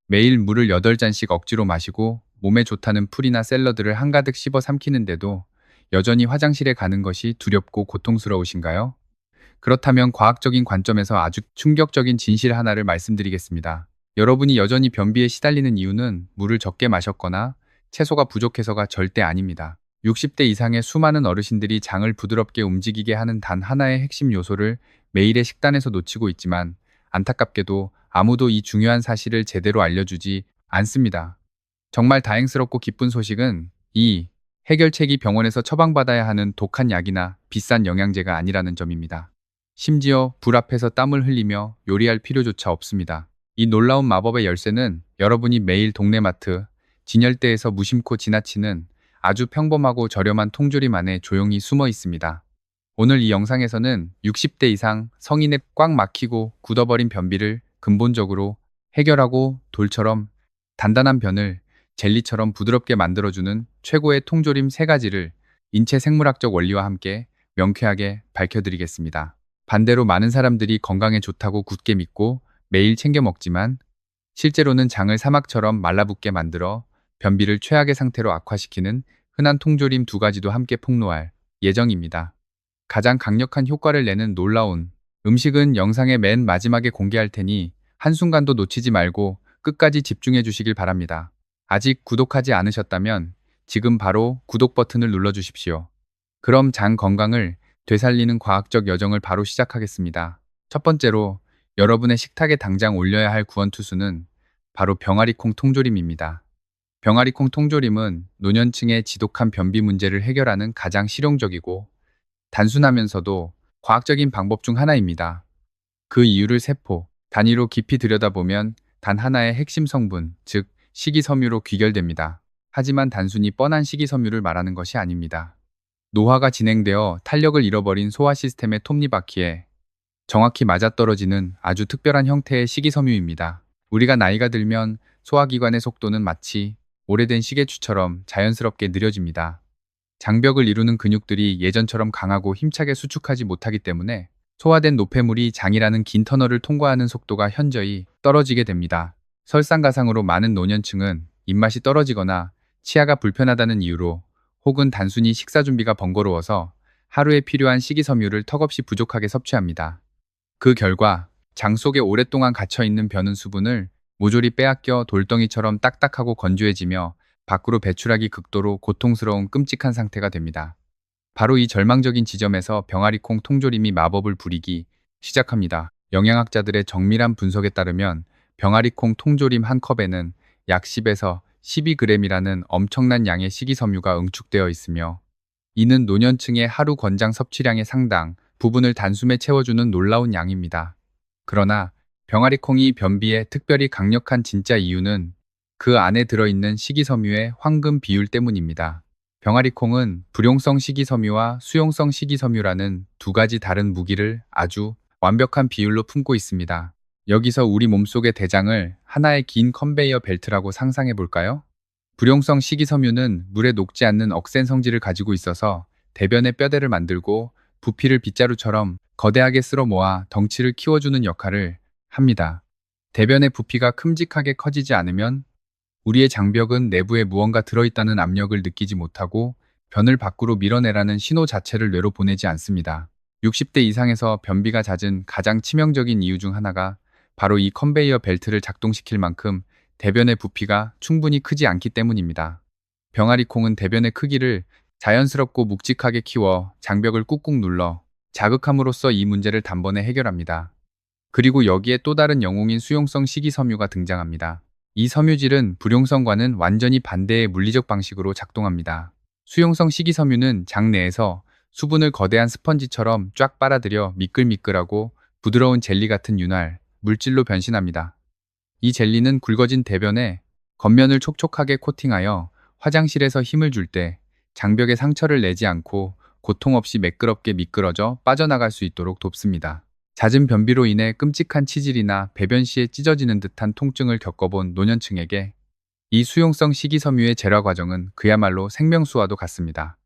매일 물을 8잔씩 억지로 마시고 몸에 좋다는 풀이나 샐러드를 한가득 씹어 삼키는데도 여전히 화장실에 가는 것이 두렵고 고통스러우신가요? 그렇다면 과학적인 관점에서 아주 충격적인 진실 하나를 말씀드리겠습니다. 여러분이 여전히 변비에 시달리는 이유는 물을 적게 마셨거나 채소가 부족해서가 절대 아닙니다. 60대 이상의 수많은 어르신들이 장을 부드럽게 움직이게 하는 단 하나의 핵심 요소를 매일의 식단에서 놓치고 있지만, 안타깝게도 아무도 이 중요한 사실을 제대로 알려주지 않습니다. 정말 다행스럽고 기쁜 소식은 이 해결책이 병원에서 처방받아야 하는 독한 약이나 비싼 영양제가 아니라는 점입니다. 심지어 불 앞에서 땀을 흘리며 요리할 필요조차 없습니다. 이 놀라운 마법의 열쇠는 여러분이 매일 동네 마트, 진열대에서 무심코 지나치는 아주 평범하고 저렴한 통조림 안에 조용히 숨어 있습니다. 오늘 이 영상에서는 60대 이상 성인의 꽉 막히고 굳어버린 변비를 근본적으로 해결하고 돌처럼 단단한 변을 젤리처럼 부드럽게 만들어주는 최고의 통조림 3가지를 인체 생물학적 원리와 함께 명쾌하게 밝혀드리겠습니다. 반대로 많은 사람들이 건강에 좋다고 굳게 믿고 매일 챙겨 먹지만, 실제로는 장을 사막처럼 말라붙게 만들어 변비를 최악의 상태로 악화시키는 흔한 통조림 2가지도 함께 폭로할 예정입니다. 가장 강력한 효과를 내는 놀라운 음식은 영상의 맨 마지막에 공개할 테니 한순간도 놓치지 말고 끝까지 집중해 주시길 바랍니다. 아직 구독하지 않으셨다면 지금 바로 구독 버튼을 눌러주십시오. 그럼 장 건강을 되살리는 과학적 여정을 바로 시작하겠습니다. 첫 번째로 여러분의 식탁에 당장 올려야 할 구원투수는 바로 병아리콩 통조림입니다. 병아리콩 통조림은 노년층의 지독한 변비 문제를 해결하는 가장 실용적이고 단순하면서도 과학적인 방법 중 하나입니다. 그 이유를 세포 단위로 깊이 들여다보면 단 하나의 핵심 성분, 즉 식이섬유로 귀결됩니다. 하지만 단순히 뻔한 식이섬유를 말하는 것이 아닙니다. 노화가 진행되어 탄력을 잃어버린 소화 시스템의 톱니바퀴에 정확히 맞아떨어지는 아주 특별한 형태의 식이섬유입니다. 우리가 나이가 들면 소화기관의 속도는 마치 오래된 시계추처럼 자연스럽게 느려집니다. 장벽을 이루는 근육들이 예전처럼 강하고 힘차게 수축하지 못하기 때문에 소화된 노폐물이 장이라는 긴 터널을 통과하는 속도가 현저히 떨어지게 됩니다. 설상가상으로 많은 노년층은 입맛이 떨어지거나 치아가 불편하다는 이유로, 혹은 단순히 식사 준비가 번거로워서 하루에 필요한 식이섬유를 턱없이 부족하게 섭취합니다. 그 결과 장 속에 오랫동안 갇혀있는 변은 수분을 모조리 빼앗겨 돌덩이처럼 딱딱하고 건조해지며 밖으로 배출하기 극도로 고통스러운 끔찍한 상태가 됩니다. 바로 이 절망적인 지점에서 병아리콩 통조림이 마법을 부리기 시작합니다. 영양학자들의 정밀한 분석에 따르면 병아리콩 통조림 한 컵에는 약 10에서 12g이라는 엄청난 양의 식이섬유가 응축되어 있으며, 이는 노년층의 하루 권장 섭취량의 상당 부분을 단숨에 채워주는 놀라운 양입니다. 그러나 병아리콩이 변비에 특별히 강력한 진짜 이유는 그 안에 들어있는 식이섬유의 황금 비율 때문입니다. 병아리콩은 불용성 식이섬유와 수용성 식이섬유라는 2가지 다른 무기를 아주 완벽한 비율로 품고 있습니다. 여기서 우리 몸속의 대장을 하나의 긴 컨베이어 벨트라고 상상해 볼까요? 불용성 식이섬유는 물에 녹지 않는 억센 성질을 가지고 있어서 대변의 뼈대를 만들고 부피를 빗자루처럼 거대하게 쓸어 모아 덩치를 키워주는 역할을 합니다. 대변의 부피가 큼직하게 커지지 않으면 우리의 장벽은 내부에 무언가 들어있다는 압력을 느끼지 못하고 변을 밖으로 밀어내라는 신호 자체를 뇌로 보내지 않습니다. 60대 이상에서 변비가 잦은 가장 치명적인 이유 중 하나가 바로 이 컨베이어 벨트를 작동시킬 만큼 대변의 부피가 충분히 크지 않기 때문입니다. 병아리콩은 대변의 크기를 자연스럽고 묵직하게 키워 장벽을 꾹꾹 눌러 자극함으로써 이 문제를 단번에 해결합니다. 그리고 여기에 또 다른 영웅인 수용성 식이섬유가 등장합니다. 이 섬유질은 불용성과는 완전히 반대의 물리적 방식으로 작동합니다. 수용성 식이섬유는 장 내에서 수분을 거대한 스펀지처럼 쫙 빨아들여 미끌미끌하고 부드러운 젤리 같은 윤활, 물질로 변신합니다. 이 젤리는 굵어진 대변에 겉면을 촉촉하게 코팅하여 화장실에서 힘을 줄 때 장벽에 상처를 내지 않고 고통 없이 매끄럽게 미끄러져 빠져나갈 수 있도록 돕습니다. 잦은 변비로 인해 끔찍한 치질이나 배변 시에 찢어지는 듯한 통증을 겪어본 노년층에게 이 수용성 식이섬유의 제라 과정은 그야말로 생명수와도 같습니다.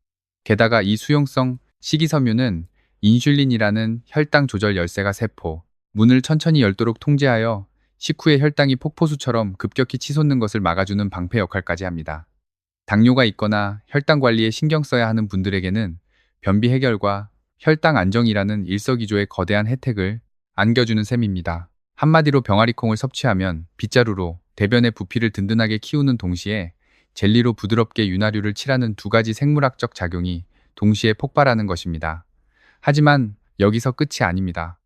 게다가 이 수용성 식이섬유는 인슐린이라는 혈당 조절 열쇠가 세포 문을 천천히 열도록 통제하여 식후에 혈당이 폭포수처럼 급격히 치솟는 것을 막아주는 방패 역할까지 합니다. 당뇨가 있거나 혈당 관리에 신경 써야 하는 분들에게는 변비 해결과 혈당 안정이라는 일석이조의 거대한 혜택을 안겨주는 셈입니다. 한마디로 병아리콩을 섭취하면 빗자루로 대변의 부피를 든든하게 키우는 동시에 젤리로 부드럽게 윤활유를 칠하는 두 가지 생물학적 작용이 동시에 폭발하는 것입니다. 하지만 여기서 끝이 아닙니다.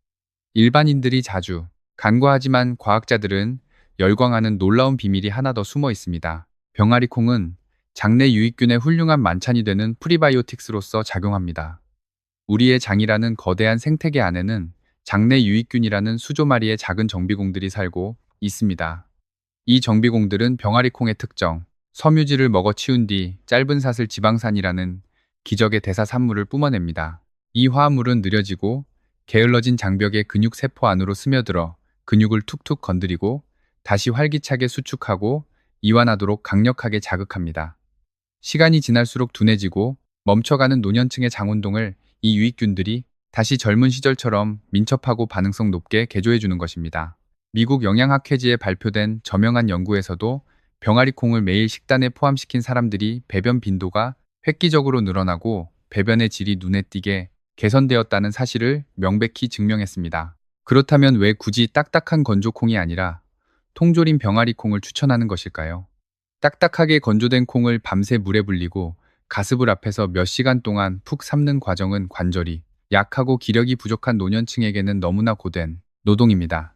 일반인들이 자주 간과하지만 과학자들은 열광하는 놀라운 비밀이 하나 더 숨어 있습니다. 병아리콩은 장내 유익균의 훌륭한 만찬이 되는 프리바이오틱스로서 작용합니다. 우리의 장이라는 거대한 생태계 안에는 장내 유익균이라는 수조 마리의 작은 정비공들이 살고 있습니다. 이 정비공들은 병아리콩의 특정, 섬유질을 먹어치운 뒤 짧은 사슬 지방산이라는 기적의 대사산물을 뿜어냅니다. 이 화합물은 느려지고 게을러진 장벽의 근육 세포 안으로 스며들어 근육을 툭툭 건드리고 다시 활기차게 수축하고 이완하도록 강력하게 자극합니다. 시간이 지날수록 둔해지고 멈춰가는 노년층의 장운동을 이 유익균들이 다시 젊은 시절처럼 민첩하고 반응성 높게 개조해주는 것입니다. 미국 영양학회지에 발표된 저명한 연구에서도 병아리콩을 매일 식단에 포함시킨 사람들이 배변 빈도가 획기적으로 늘어나고 배변의 질이 눈에 띄게 개선되었다는 사실을 명백히 증명했습니다. 그렇다면 왜 굳이 딱딱한 건조콩이 아니라 통조림 병아리콩을 추천하는 것일까요? 딱딱하게 건조된 콩을 밤새 물에 불리고 가스불 앞에서 몇 시간 동안 푹 삶는 과정은 관절이 약하고 기력이 부족한 노년층에게는 너무나 고된 노동입니다.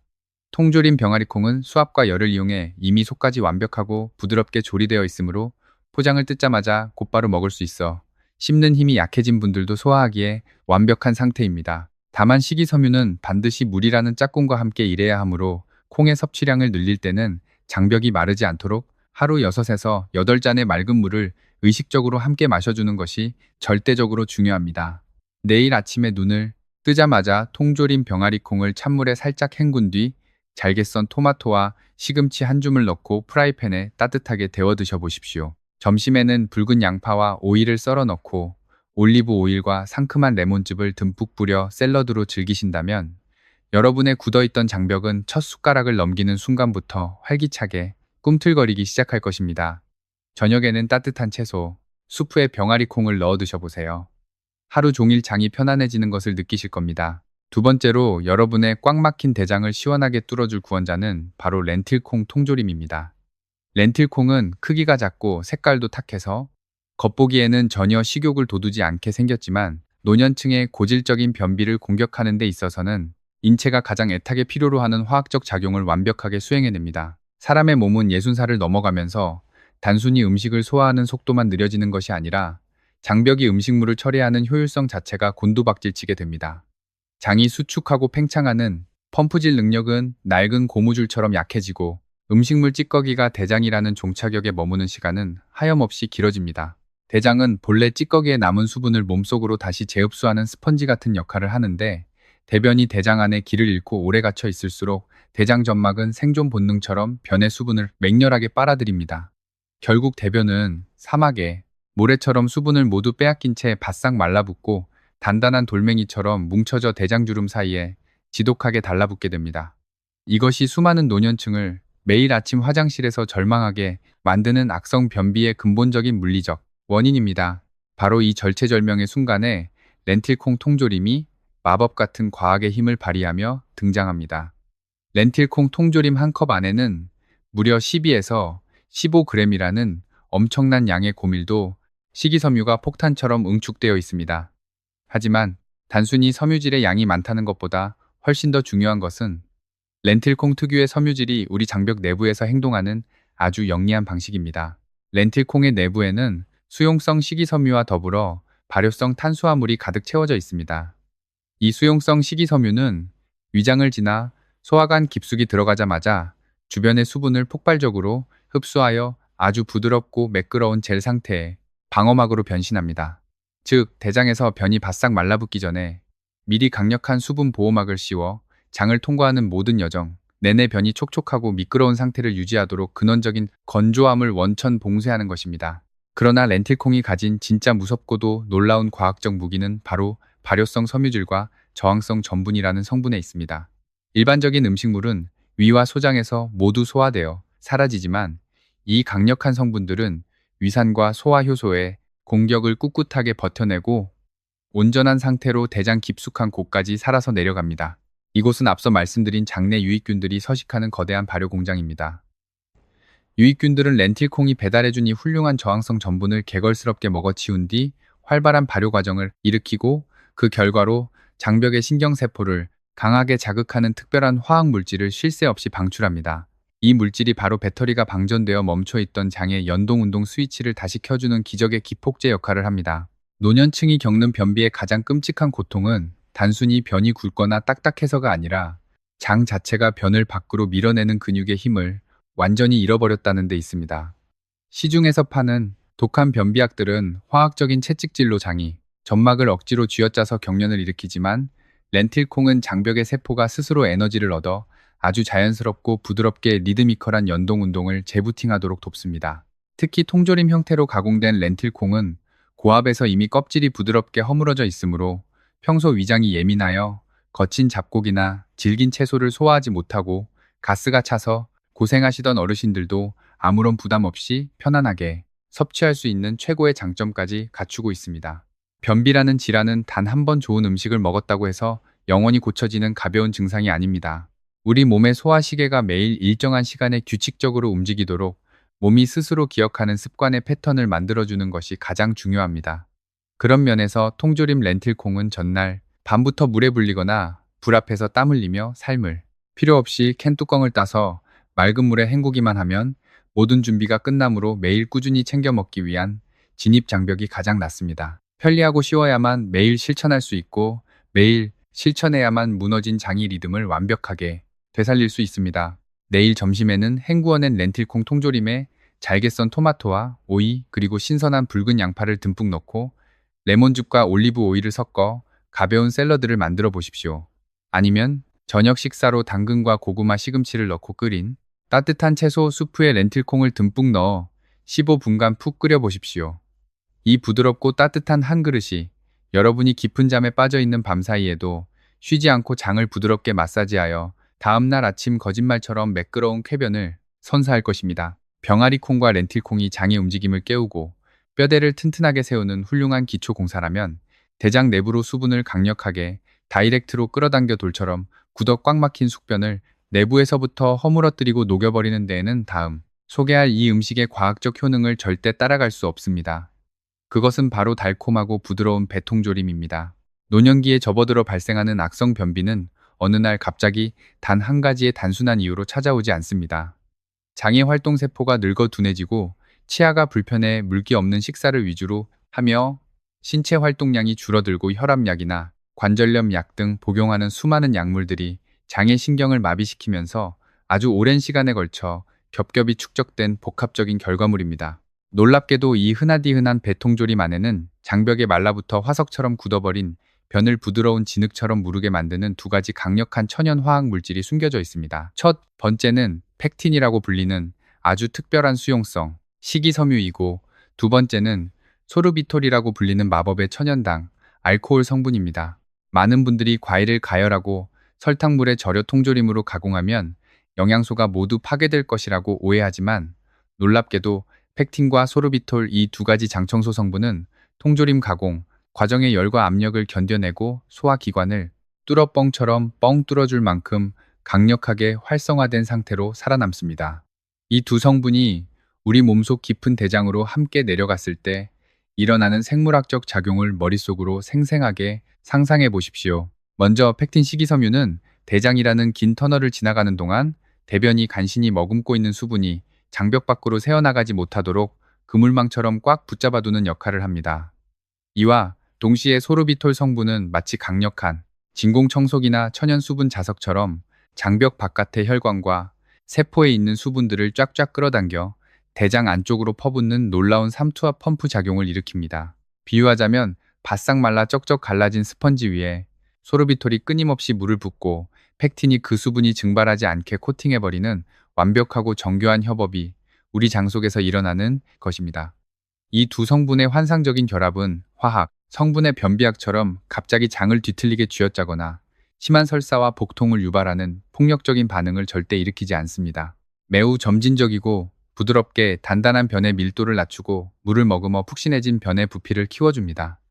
통조림 병아리콩은 수압과 열을 이용해 이미 속까지 완벽하고 부드럽게 조리되어 있으므로 포장을 뜯자마자 곧바로 먹을 수 있어 씹는 힘이 약해진 분들도 소화하기에 완벽한 상태입니다. 다만 식이섬유는 반드시 물이라는 짝꿍과 함께 일해야 하므로 콩의 섭취량을 늘릴 때는 장벽이 마르지 않도록 하루 6에서 8잔의 맑은 물을 의식적으로 함께 마셔주는 것이 절대적으로 중요합니다. 내일 아침에 눈을 뜨자마자 통조림 병아리콩을 찬물에 살짝 헹군 뒤 잘게 썬 토마토와 시금치 한 줌을 넣고 프라이팬에 따뜻하게 데워 드셔보십시오. 점심에는 붉은 양파와 오이를 썰어 넣고 올리브 오일과 상큼한 레몬즙을 듬뿍 뿌려 샐러드로 즐기신다면 여러분의 굳어있던 장벽은 첫 숟가락을 넘기는 순간부터 활기차게 꿈틀거리기 시작할 것입니다. 저녁에는 따뜻한 채소, 수프에 병아리콩을 넣어 드셔보세요. 하루 종일 장이 편안해지는 것을 느끼실 겁니다. 두 번째로 여러분의 꽉 막힌 대장을 시원하게 뚫어줄 구원자는 바로 렌틸콩 통조림입니다. 렌틸콩은 크기가 작고 색깔도 탁해서 겉보기에는 전혀 식욕을 돋우지 않게 생겼지만 노년층의 고질적인 변비를 공격하는 데 있어서는 인체가 가장 애타게 필요로 하는 화학적 작용을 완벽하게 수행해냅니다. 사람의 몸은 60살을 넘어가면서 단순히 음식을 소화하는 속도만 느려지는 것이 아니라 장벽이 음식물을 처리하는 효율성 자체가 곤두박질치게 됩니다. 장이 수축하고 팽창하는 펌프질 능력은 낡은 고무줄처럼 약해지고 음식물 찌꺼기가 대장이라는 종착역에 머무는 시간은 하염없이 길어집니다. 대장은 본래 찌꺼기에 남은 수분을 몸속으로 다시 재흡수하는 스펀지 같은 역할을 하는데 대변이 대장 안에 길을 잃고 오래 갇혀 있을수록 대장 점막은 생존 본능처럼 변의 수분을 맹렬하게 빨아들입니다. 결국 대변은 사막에 모래처럼 수분을 모두 빼앗긴 채 바싹 말라붙고 단단한 돌멩이처럼 뭉쳐져 대장주름 사이에 지독하게 달라붙게 됩니다. 이것이 수많은 노년층을 매일 아침 화장실에서 절망하게 만드는 악성 변비의 근본적인 물리적 원인입니다. 바로 이 절체절명의 순간에 렌틸콩 통조림이 마법 같은 과학의 힘을 발휘하며 등장합니다. 렌틸콩 통조림 한 컵 안에는 무려 12에서 15g이라는 엄청난 양의 고밀도 식이섬유가 폭탄처럼 응축되어 있습니다. 하지만 단순히 섬유질의 양이 많다는 것보다 훨씬 더 중요한 것은 렌틸콩 특유의 섬유질이 우리 장벽 내부에서 행동하는 아주 영리한 방식입니다. 렌틸콩의 내부에는 수용성 식이섬유와 더불어 발효성 탄수화물이 가득 채워져 있습니다. 이 수용성 식이섬유는 위장을 지나 소화관 깊숙이 들어가자마자 주변의 수분을 폭발적으로 흡수하여 아주 부드럽고 매끄러운 젤 상태의 방어막으로 변신합니다. 즉, 대장에서 변이 바싹 말라붙기 전에 미리 강력한 수분 보호막을 씌워 장을 통과하는 모든 여정 내내 변이 촉촉하고 미끄러운 상태를 유지하도록 근원적인 건조함을 원천 봉쇄하는 것입니다. 그러나 렌틸콩이 가진 진짜 무섭고도 놀라운 과학적 무기는 바로 발효성 섬유질과 저항성 전분이라는 성분에 있습니다. 일반적인 음식물은 위와 소장에서 모두 소화되어 사라지지만 이 강력한 성분들은 위산과 소화 효소의 공격을 꿋꿋하게 버텨내고 온전한 상태로 대장 깊숙한 곳까지 살아서 내려갑니다. 이곳은 앞서 말씀드린 장내 유익균들이 서식하는 거대한 발효 공장입니다. 유익균들은 렌틸콩이 배달해준 이 훌륭한 저항성 전분을 개걸스럽게 먹어치운 뒤 활발한 발효 과정을 일으키고 그 결과로 장벽의 신경세포를 강하게 자극하는 특별한 화학 물질을 쉴 새 없이 방출합니다. 이 물질이 바로 배터리가 방전되어 멈춰있던 장의 연동운동 스위치를 다시 켜주는 기적의 기폭제 역할을 합니다. 노년층이 겪는 변비의 가장 끔찍한 고통은 단순히 변이 굵거나 딱딱해서가 아니라 장 자체가 변을 밖으로 밀어내는 근육의 힘을 완전히 잃어버렸다는 데 있습니다. 시중에서 파는 독한 변비약들은 화학적인 채찍질로 장이 점막을 억지로 쥐어짜서 경련을 일으키지만 렌틸콩은 장벽의 세포가 스스로 에너지를 얻어 아주 자연스럽고 부드럽게 리드미컬한 연동 운동을 재부팅하도록 돕습니다. 특히 통조림 형태로 가공된 렌틸콩은 고압에서 이미 껍질이 부드럽게 허물어져 있으므로 평소 위장이 예민하여 거친 잡곡이나 질긴 채소를 소화하지 못하고 가스가 차서 고생하시던 어르신들도 아무런 부담 없이 편안하게 섭취할 수 있는 최고의 장점까지 갖추고 있습니다. 변비라는 질환은 단 한 번 좋은 음식을 먹었다고 해서 영원히 고쳐지는 가벼운 증상이 아닙니다. 우리 몸의 소화시계가 매일 일정한 시간에 규칙적으로 움직이도록 몸이 스스로 기억하는 습관의 패턴을 만들어주는 것이 가장 중요합니다. 그런 면에서 통조림 렌틸콩은 전날 밤부터 물에 불리거나 불 앞에서 땀 흘리며 삶을 필요 없이 캔 뚜껑을 따서 맑은 물에 헹구기만 하면 모든 준비가 끝나므로 매일 꾸준히 챙겨 먹기 위한 진입 장벽이 가장 낮습니다. 편리하고 쉬워야만 매일 실천할 수 있고 매일 실천해야만 무너진 장의 리듬을 완벽하게 되살릴 수 있습니다. 내일 점심에는 헹구어낸 렌틸콩 통조림에 잘게 썬 토마토와 오이 그리고 신선한 붉은 양파를 듬뿍 넣고 레몬즙과 올리브 오일을 섞어 가벼운 샐러드를 만들어 보십시오. 아니면 저녁 식사로 당근과 고구마 시금치를 넣고 끓인 따뜻한 채소 수프에 렌틸콩을 듬뿍 넣어 15분간 푹 끓여 보십시오. 이 부드럽고 따뜻한 한 그릇이 여러분이 깊은 잠에 빠져 있는 밤 사이에도 쉬지 않고 장을 부드럽게 마사지하여 다음날 아침 거짓말처럼 매끄러운 쾌변을 선사할 것입니다. 병아리콩과 렌틸콩이 장의 움직임을 깨우고 뼈대를 튼튼하게 세우는 훌륭한 기초 공사라면 대장 내부로 수분을 강력하게 다이렉트로 끌어당겨 돌처럼 굳어 꽉 막힌 숙변을 내부에서부터 허물어뜨리고 녹여버리는 데에는 다음 소개할 이 음식의 과학적 효능을 절대 따라갈 수 없습니다. 그것은 바로 달콤하고 부드러운 배통조림입니다. 노년기에 접어들어 발생하는 악성 변비는 어느 날 갑자기 단 한 가지의 단순한 이유로 찾아오지 않습니다. 장의 활동세포가 늙어 둔해지고 치아가 불편해 물기 없는 식사를 위주로 하며 신체 활동량이 줄어들고 혈압약이나 관절염 약 등 복용하는 수많은 약물들이 장의 신경을 마비시키면서 아주 오랜 시간에 걸쳐 겹겹이 축적된 복합적인 결과물입니다. 놀랍게도 이 흔하디흔한 배통조림 안에는 장벽에 말라붙어 화석처럼 굳어버린 변을 부드러운 진흙처럼 무르게 만드는 두 가지 강력한 천연 화학 물질이 숨겨져 있습니다. 첫 번째는 팩틴이라고 불리는 아주 특별한 수용성 식이섬유이고 두 번째는 소르비톨이라고 불리는 마법의 천연당 알코올 성분입니다. 많은 분들이 과일을 가열하고 설탕물에 절여 통조림으로 가공하면 영양소가 모두 파괴될 것이라고 오해하지만 놀랍게도 팩틴과 소르비톨 이 두 가지 장청소 성분은 통조림 가공 과정의 열과 압력을 견뎌내고 소화기관을 뚫어뻥처럼 뻥 뚫어줄 만큼 강력하게 활성화된 상태로 살아남습니다. 이 두 성분이 우리 몸속 깊은 대장으로 함께 내려갔을 때 일어나는 생물학적 작용을 머릿속으로 생생하게 상상해 보십시오. 먼저 팩틴 식이섬유는 대장이라는 긴 터널을 지나가는 동안 대변이 간신히 머금고 있는 수분이 장벽 밖으로 새어나가지 못하도록 그물망처럼 꽉 붙잡아두는 역할을 합니다. 이와 동시에 소르비톨 성분은 마치 강력한 진공청소기나 천연 수분 자석처럼 장벽 바깥의 혈관과 세포에 있는 수분들을 쫙쫙 끌어당겨 대장 안쪽으로 퍼붓는 놀라운 삼투압 펌프 작용을 일으킵니다. 비유하자면 바싹 말라 쩍쩍 갈라진 스펀지 위에 소르비톨이 끊임없이 물을 붓고 팩틴이 그 수분이 증발하지 않게 코팅해버리는 완벽하고 정교한 협업이 우리 장 속에서 일어나는 것입니다. 이 두 성분의 환상적인 결합은 화학, 성분의 변비약처럼 갑자기 장을 뒤틀리게 쥐어짜거나 심한 설사와 복통을 유발하는 폭력적인 반응을 절대 일으키지 않습니다. 매우 점진적이고 부드럽게 단단한 변의 밀도를 낮추고 물을 머금어 푹신해진 변의 부피를 키워줍니다.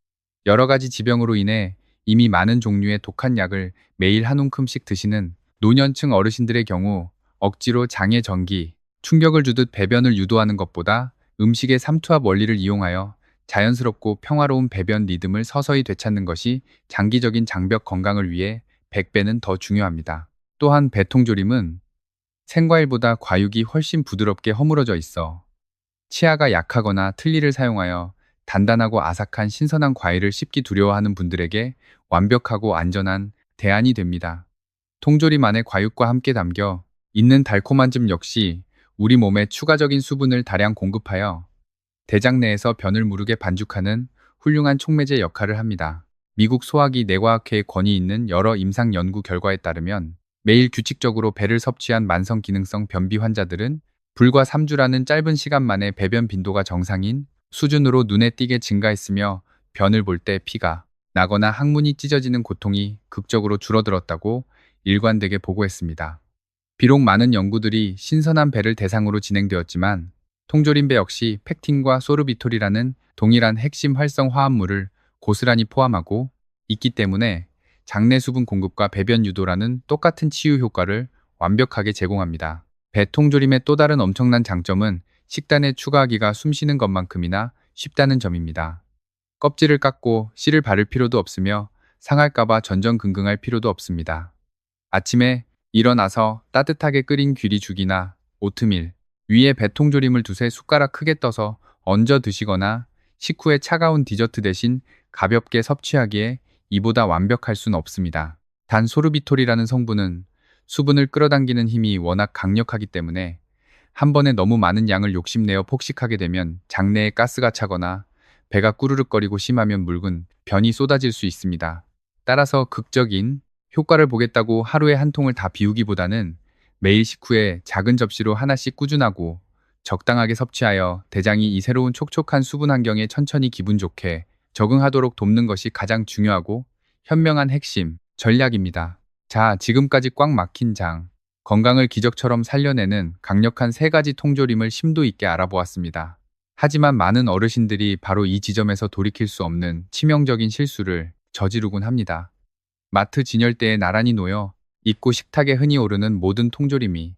여러 가지 지병으로 인해 이미 많은 종류의 독한 약을 매일 한 움큼씩 드시는 노년층 어르신들의 경우 억지로 장에 전기, 충격을 주듯 배변을 유도하는 것보다 음식의 삼투압 원리를 이용하여 자연스럽고 평화로운 배변 리듬을 서서히 되찾는 것이 장기적인 장벽 건강을 위해 100배는 더 중요합니다. 또한 배통조림은 생과일보다 과육이 훨씬 부드럽게 허물어져 있어 치아가 약하거나 틀니를 사용하여 단단하고 아삭한 신선한 과일을 씹기 두려워하는 분들에게 완벽하고 안전한 대안이 됩니다. 통조림 안에 과육과 함께 담겨 있는 달콤한 즙 역시 우리 몸에 추가적인 수분을 다량 공급하여 대장 내에서 변을 무르게 반죽하는 훌륭한 촉매제 역할을 합니다. 미국 소화기 내과학회에 권위 있는 여러 임상 연구 결과에 따르면 매일 규칙적으로 배를 섭취한 만성 기능성 변비 환자들은 불과 3주라는 짧은 시간 만에 배변 빈도가 정상인 수준으로 눈에 띄게 증가했으며 변을 볼 때 피가 나거나 항문이 찢어지는 고통이 극적으로 줄어들었다고 일관되게 보고했습니다. 비록 많은 연구들이 신선한 배를 대상으로 진행되었지만 통조림배 역시 펙틴과 소르비톨이라는 동일한 핵심 활성 화합물을 고스란히 포함하고 있기 때문에 장내 수분 공급과 배변 유도라는 똑같은 치유 효과를 완벽하게 제공합니다. 배 통조림의 또 다른 엄청난 장점은 식단에 추가하기가 숨쉬는 것만큼이나 쉽다는 점입니다. 껍질을 깎고 씨를 바를 필요도 없으며 상할까봐 전전긍긍할 필요도 없습니다. 아침에 일어나서 따뜻하게 끓인 귀리죽이나 오트밀 위에 배통조림을 두세 숟가락 크게 떠서 얹어 드시거나 식후에 차가운 디저트 대신 가볍게 섭취하기에 이보다 완벽할 순 없습니다. 단 소르비톨이라는 성분은 수분을 끌어당기는 힘이 워낙 강력하기 때문에 한 번에 너무 많은 양을 욕심내어 폭식하게 되면 장내에 가스가 차거나 배가 꾸르륵거리고 심하면 묽은 변이 쏟아질 수 있습니다. 따라서 극적인 효과를 보겠다고 하루에 한 통을 다 비우기보다는 매일 식후에 작은 접시로 하나씩 꾸준하고 적당하게 섭취하여 대장이 이 새로운 촉촉한 수분 환경에 천천히 기분 좋게 적응하도록 돕는 것이 가장 중요하고 현명한 핵심 전략입니다. 자, 지금까지 꽉 막힌 장, 건강을 기적처럼 살려내는 강력한 3가지 통조림을 심도 있게 알아보았습니다. 하지만 많은 어르신들이 바로 이 지점에서 돌이킬 수 없는 치명적인 실수를 저지르곤 합니다. 마트 진열대에 나란히 놓여 입구 식탁에 흔히 오르는 모든 통조림이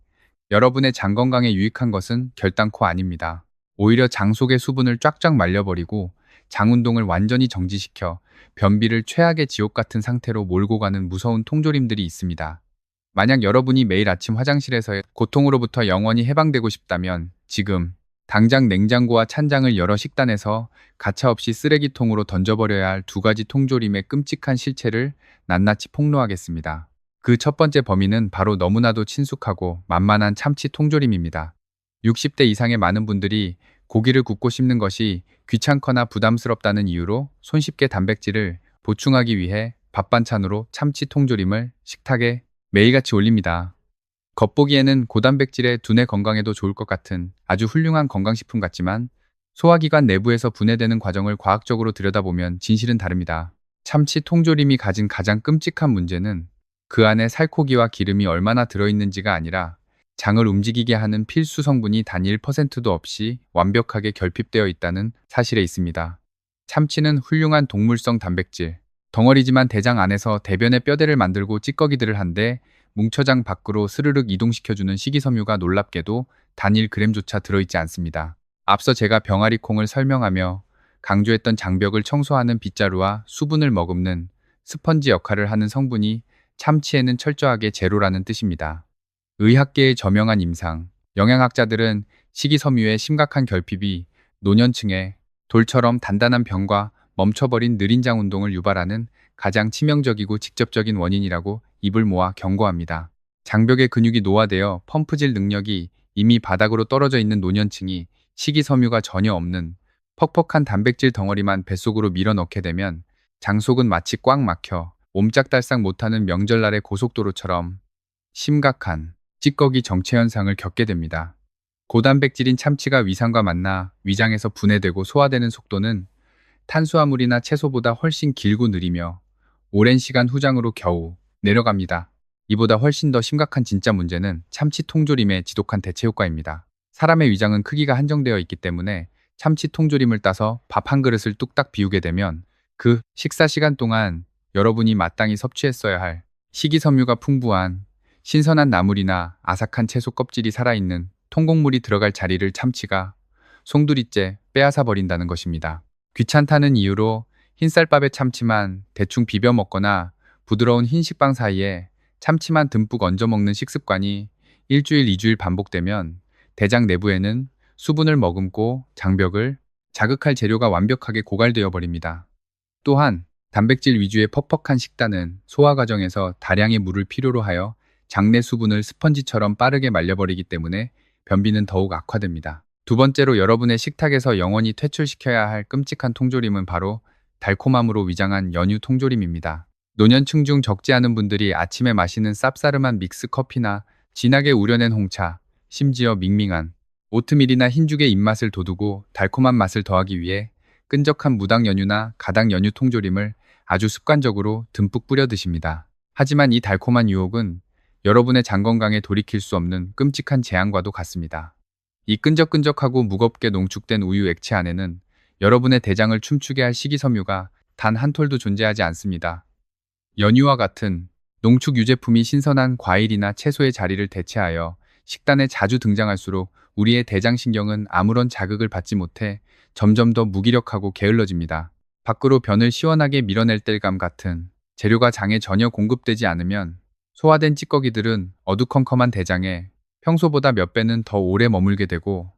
여러분의 장 건강에 유익한 것은 결단코 아닙니다. 오히려 장 속의 수분을 쫙쫙 말려버리고 장 운동을 완전히 정지시켜 변비를 최악의 지옥 같은 상태로 몰고 가는 무서운 통조림들이 있습니다. 만약 여러분이 매일 아침 화장실에서의 고통으로부터 영원히 해방되고 싶다면 지금 당장 냉장고와 찬장을 열어 식단에서 가차없이 쓰레기통으로 던져버려야 할 2가지 통조림의 끔찍한 실체를 낱낱이 폭로하겠습니다. 그 첫 번째 범인은 바로 너무나도 친숙하고 만만한 참치 통조림입니다. 60대 이상의 많은 분들이 고기를 굽고 씹는 것이 귀찮거나 부담스럽다는 이유로 손쉽게 단백질을 보충하기 위해 밥반찬으로 참치 통조림을 식탁에 매일같이 올립니다. 겉보기에는 고단백질의 두뇌 건강에도 좋을 것 같은 아주 훌륭한 건강식품 같지만 소화기관 내부에서 분해되는 과정을 과학적으로 들여다보면 진실은 다릅니다. 참치 통조림이 가진 가장 끔찍한 문제는 그 안에 살코기와 기름이 얼마나 들어있는지가 아니라 장을 움직이게 하는 필수 성분이 단 1%도 없이 완벽하게 결핍되어 있다는 사실에 있습니다. 참치는 훌륭한 동물성 단백질 덩어리지만 대장 안에서 대변의 뼈대를 만들고 찌꺼기들을 한데 뭉쳐장 밖으로 스르륵 이동시켜주는 식이섬유가 놀랍게도 단 1g조차 들어있지 않습니다. 앞서 제가 병아리콩을 설명하며 강조했던 장벽을 청소하는 빗자루와 수분을 머금는 스펀지 역할을 하는 성분이 참치에는 철저하게 제로라는 뜻입니다. 의학계의 저명한 임상, 영양학자들은 식이섬유의 심각한 결핍이 노년층에 돌처럼 단단한 병과 멈춰버린 느린 장 운동을 유발하는 가장 치명적이고 직접적인 원인이라고 입을 모아 경고합니다. 장벽의 근육이 노화되어 펌프질 능력이 이미 바닥으로 떨어져 있는 노년층이 식이섬유가 전혀 없는 퍽퍽한 단백질 덩어리만 뱃속으로 밀어넣게 되면 장 속은 마치 꽉 막혀 옴짝달싹 못하는 명절날의 고속도로처럼 심각한 찌꺼기 정체 현상을 겪게 됩니다. 고단백질인 참치가 위산과 만나 위장에서 분해되고 소화되는 속도는 탄수화물이나 채소보다 훨씬 길고 느리며 오랜 시간 후장으로 겨우 내려갑니다. 이보다 훨씬 더 심각한 진짜 문제는 참치 통조림의 지독한 대체 효과입니다. 사람의 위장은 크기가 한정되어 있기 때문에 참치 통조림을 따서 밥 한 그릇을 뚝딱 비우게 되면 그 식사 시간 동안 여러분이 마땅히 섭취했어야 할 식이섬유가 풍부한 신선한 나물이나 아삭한 채소 껍질이 살아있는 통곡물이 들어갈 자리를 참치가 송두리째 빼앗아 버린다는 것입니다. 귀찮다는 이유로 흰쌀밥에 참치만 대충 비벼 먹거나 부드러운 흰식빵 사이에 참치만 듬뿍 얹어 먹는 식습관이 일주일, 2주일 반복되면 대장 내부에는 수분을 머금고 장벽을 자극할 재료가 완벽하게 고갈되어 버립니다. 또한 단백질 위주의 퍽퍽한 식단은 소화 과정에서 다량의 물을 필요로 하여 장내 수분을 스펀지처럼 빠르게 말려버리기 때문에 변비는 더욱 악화됩니다. 두 번째로 여러분의 식탁에서 영원히 퇴출시켜야 할 끔찍한 통조림은 바로 달콤함으로 위장한 연유 통조림입니다. 노년층 중 적지 않은 분들이 아침에 마시는 쌉싸름한 믹스 커피나 진하게 우려낸 홍차, 심지어 밍밍한 오트밀이나 흰죽의 입맛을 돋우고 달콤한 맛을 더하기 위해 끈적한 무당 연유나 가당 연유 통조림을 아주 습관적으로 듬뿍 뿌려 드십니다. 하지만 이 달콤한 유혹은 여러분의 장 건강에 돌이킬 수 없는 끔찍한 재앙과도 같습니다. 이 끈적끈적하고 무겁게 농축된 우유 액체 안에는 여러분의 대장을 춤추게 할 식이섬유가 단 한 톨도 존재하지 않습니다. 연유와 같은 농축 유제품이 신선한 과일이나 채소의 자리를 대체하여 식단에 자주 등장할수록 우리의 대장신경은 아무런 자극을 받지 못해 점점 더 무기력하고 게을러집니다. 밖으로 변을 시원하게 밀어낼 뗄감 같은 재료가 장에 전혀 공급되지 않으면 소화된 찌꺼기들은 어두컴컴한 대장에 평소보다 몇 배는 더 오래 머물게 되고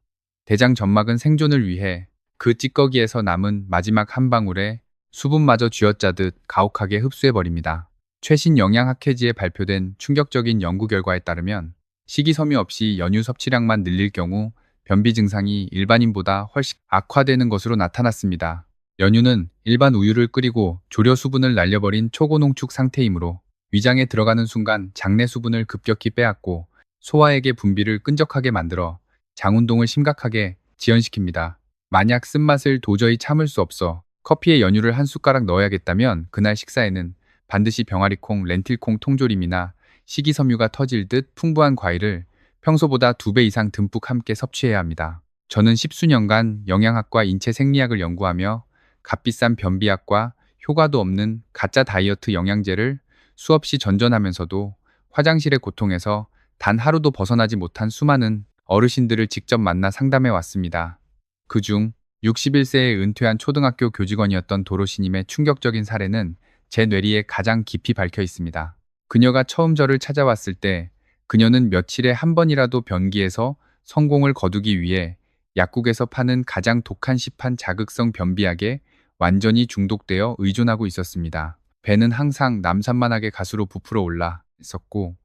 대장 점막은 생존을 위해 그 찌꺼기에서 남은 마지막 한 방울의 수분마저 쥐어짜듯 가혹하게 흡수해버립니다. 최신 영양학회지에 발표된 충격적인 연구 결과에 따르면 식이섬유 없이 연유 섭취량만 늘릴 경우 변비 증상이 일반인보다 훨씬 악화되는 것으로 나타났습니다. 연유는 일반 우유를 끓이고 조려 수분을 날려버린 초고농축 상태이므로 위장에 들어가는 순간 장내 수분을 급격히 빼앗고 소화액의 분비를 끈적하게 만들어 장 운동을 심각하게 지연시킵니다. 만약 쓴맛을 도저히 참을 수 없어 커피에 연유를 한 숟가락 넣어야겠다면 그날 식사에는 반드시 병아리콩, 렌틸콩 통조림이나 식이섬유가 터질 듯 풍부한 과일을 평소보다 2배 이상 듬뿍 함께 섭취해야 합니다. 저는 십수년간 영양학과 인체 생리학을 연구하며 값비싼 변비약과 효과도 없는 가짜 다이어트 영양제를 수없이 전전하면서도 화장실의 고통에서 단 하루도 벗어나지 못한 수많은 어르신들을 직접 만나 상담해 왔습니다. 그중 61세에 은퇴한 초등학교 교직원이었던 도로시님의 충격적인 사례는 제 뇌리에 가장 깊이 박혀 있습니다. 그녀가 처음 저를 찾아왔을 때 그녀는 며칠에 한 번이라도 변기에서 성공을 거두기 위해 약국에서 파는 가장 독한 시판 자극성 변비약에 완전히 중독되어 의존하고 있었습니다. 배는 항상 남산만하게 가수로 부풀어 올라 있었고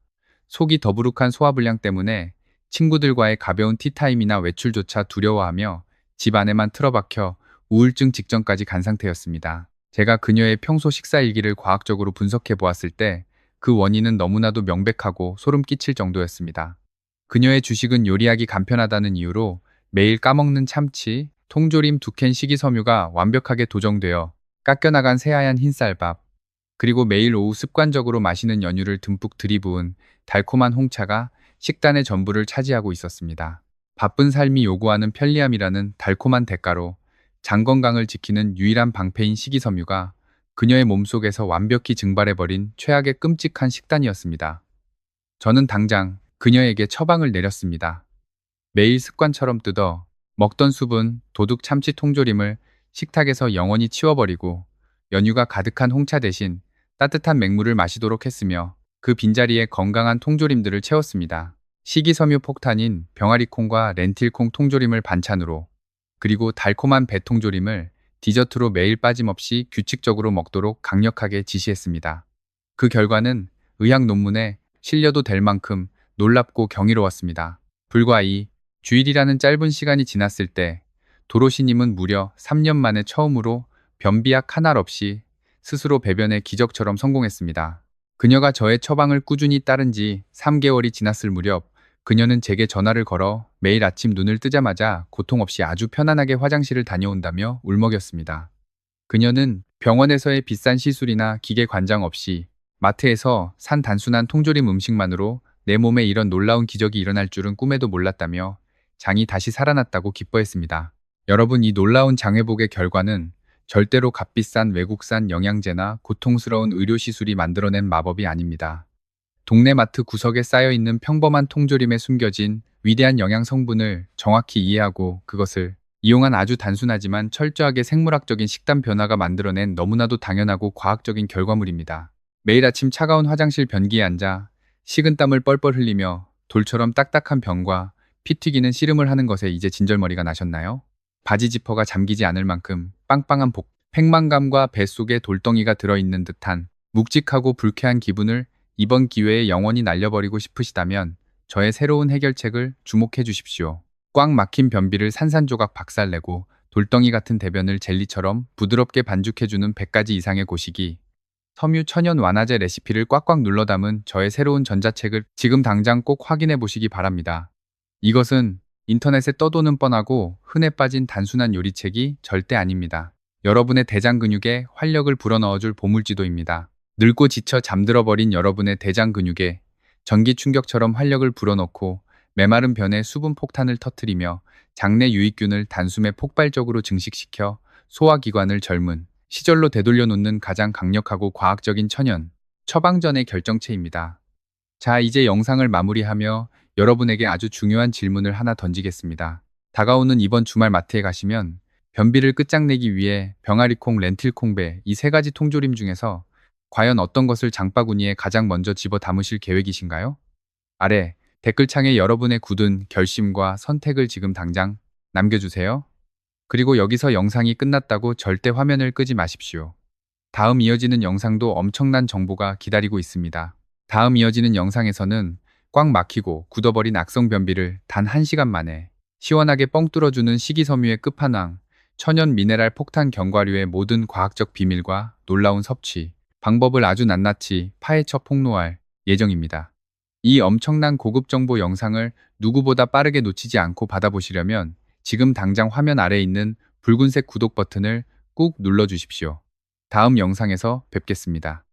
속이 더부룩한 소화불량 때문에 친구들과의 가벼운 티타임이나 외출조차 두려워하며 집 안에만 틀어박혀 우울증 직전까지 간 상태였습니다. 제가 그녀의 평소 식사 일기를 과학적으로 분석해 보았을 때 그 원인은 너무나도 명백하고 소름 끼칠 정도였습니다. 그녀의 주식은 요리하기 간편하다는 이유로 매일 까먹는 참치, 통조림 2캔 식이섬유가 완벽하게 도정되어 깎여나간 새하얀 흰쌀밥, 그리고 매일 오후 습관적으로 마시는 연유를 듬뿍 들이부은 달콤한 홍차가 식단의 전부를 차지하고 있었습니다. 바쁜 삶이 요구하는 편리함이라는 달콤한 대가로 장 건강을 지키는 유일한 방패인 식이섬유가 그녀의 몸속에서 완벽히 증발해버린 최악의 끔찍한 식단이었습니다. 저는 당장 그녀에게 처방을 내렸습니다. 매일 습관처럼 뜯어 먹던 수분, 도둑 참치 통조림을 식탁에서 영원히 치워버리고 연유가 가득한 홍차 대신 따뜻한 맹물을 마시도록 했으며 그 빈자리에 건강한 통조림들을 채웠습니다. 식이섬유 폭탄인 병아리콩과 렌틸콩 통조림을 반찬으로, 그리고 달콤한 배통조림을 디저트로 매일 빠짐없이 규칙적으로 먹도록 강력하게 지시했습니다. 그 결과는 의학 논문에 실려도 될 만큼 놀랍고 경이로웠습니다. 불과 이 주일이라는 짧은 시간이 지났을 때 도로시님은 무려 3년 만에 처음으로 변비약 하나 없이 스스로 배변에 기적처럼 성공했습니다. 그녀가 저의 처방을 꾸준히 따른 지 3개월이 지났을 무렵 그녀는 제게 전화를 걸어 매일 아침 눈을 뜨자마자 고통 없이 아주 편안하게 화장실을 다녀온다며 울먹였습니다. 그녀는 병원에서의 비싼 시술이나 기계 관장 없이 마트에서 산 단순한 통조림 음식만으로 내 몸에 이런 놀라운 기적이 일어날 줄은 꿈에도 몰랐다며 장이 다시 살아났다고 기뻐했습니다. 여러분, 이 놀라운 장 회복의 결과는 절대로 값비싼 외국산 영양제나 고통스러운 의료시술이 만들어낸 마법이 아닙니다. 동네 마트 구석에 쌓여있는 평범한 통조림에 숨겨진 위대한 영양 성분을 정확히 이해하고 그것을 이용한 아주 단순하지만 철저하게 생물학적인 식단 변화가 만들어낸 너무나도 당연하고 과학적인 결과물입니다. 매일 아침 차가운 화장실 변기에 앉아 식은땀을 뻘뻘 흘리며 돌처럼 딱딱한 병과 피 튀기는 씨름을 하는 것에 이제 진절머리가 나셨나요? 바지 지퍼가 잠기지 않을 만큼 빵빵한 복, 팽만감과 뱃속에 돌덩이가 들어있는 듯한 묵직하고 불쾌한 기분을 이번 기회에 영원히 날려버리고 싶으시다면 저의 새로운 해결책을 주목해 주십시오. 꽉 막힌 변비를 산산조각 박살내고 돌덩이 같은 대변을 젤리처럼 부드럽게 반죽해주는 100가지 이상의 고시기, 섬유 천연 완화제 레시피를 꽉꽉 눌러 담은 저의 새로운 전자책을 지금 당장 꼭 확인해 보시기 바랍니다. 이것은 인터넷에 떠도는 뻔하고 흔해 빠진 단순한 요리책이 절대 아닙니다. 여러분의 대장 근육에 활력을 불어넣어줄 보물지도입니다. 늙고 지쳐 잠들어버린 여러분의 대장 근육에 전기 충격처럼 활력을 불어넣고 메마른 변에 수분 폭탄을 터뜨리며 장내 유익균을 단숨에 폭발적으로 증식시켜 소화기관을 젊은 시절로 되돌려 놓는 가장 강력하고 과학적인 천연 처방전의 결정체입니다. 자, 이제 영상을 마무리하며 여러분에게 아주 중요한 질문을 하나 던지겠습니다. 다가오는 이번 주말 마트에 가시면 변비를 끝장내기 위해 병아리콩, 렌틸콩배 이 세 가지 통조림 중에서 과연 어떤 것을 장바구니에 가장 먼저 집어 담으실 계획이신가요? 아래 댓글창에 여러분의 굳은 결심과 선택을 지금 당장 남겨주세요. 그리고 여기서 영상이 끝났다고 절대 화면을 끄지 마십시오. 다음 이어지는 영상도 엄청난 정보가 기다리고 있습니다. 다음 이어지는 영상에서는 꽉 막히고 굳어버린 악성 변비를 단 1시간 만에 시원하게 뻥 뚫어주는 식이섬유의 끝판왕, 천연 미네랄 폭탄 견과류의 모든 과학적 비밀과 놀라운 섭취 방법을 아주 낱낱이 파헤쳐 폭로할 예정입니다. 이 엄청난 고급 정보 영상을 누구보다 빠르게 놓치지 않고 받아보시려면 지금 당장 화면 아래에 있는 붉은색 구독 버튼을 꾹 눌러주십시오. 다음 영상에서 뵙겠습니다.